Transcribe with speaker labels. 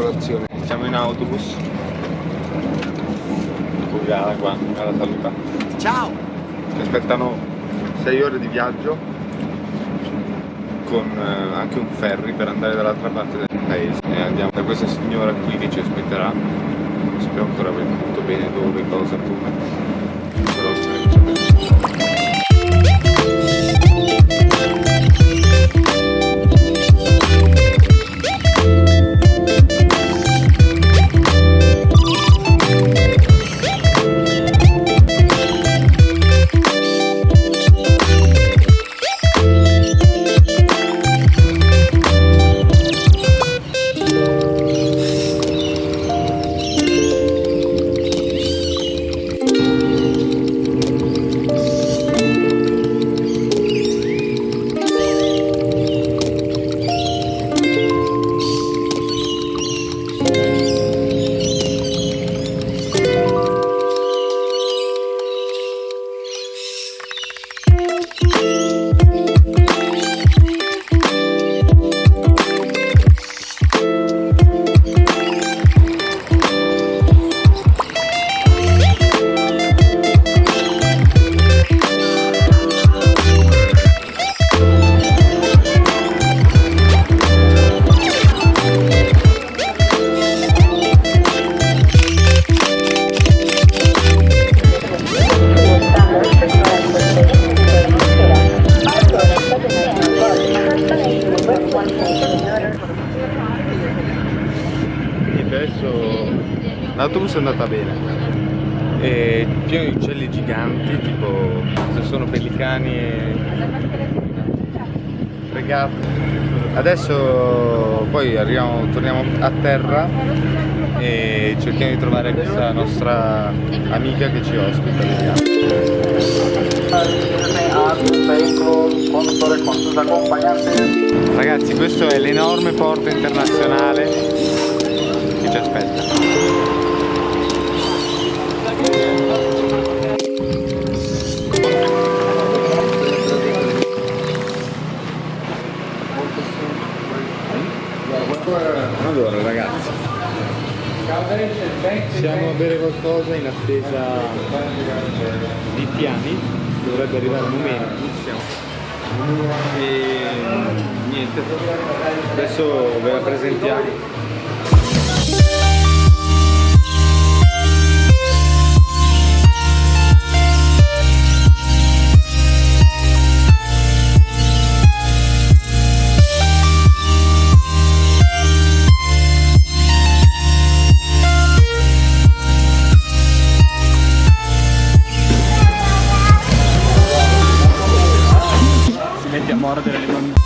Speaker 1: colazione. Siamo in autobus. Gara qua, alla saluta.
Speaker 2: Ciao!
Speaker 1: Ci aspettano 6 ore di viaggio con anche un ferry per andare dall'altra parte del paese. E andiamo da questa signora qui che ci aspetterà. Non sappiamo ancora molto bene dove, cosa, come. Però staremo sapendo. L'autobus è andata bene, è pieno di uccelli giganti, tipo se sono pellicani e fregati. Adesso poi torniamo a terra e cerchiamo di trovare questa nostra amica che ci ospita. Ragazzi, questo è l'enorme porto internazionale che ci aspetta. Allora ragazzi, siamo a bere qualcosa in attesa di Tiani, dovrebbe arrivare un momento. E niente, adesso ve la presentiamo.
Speaker 2: A mordere le bambine.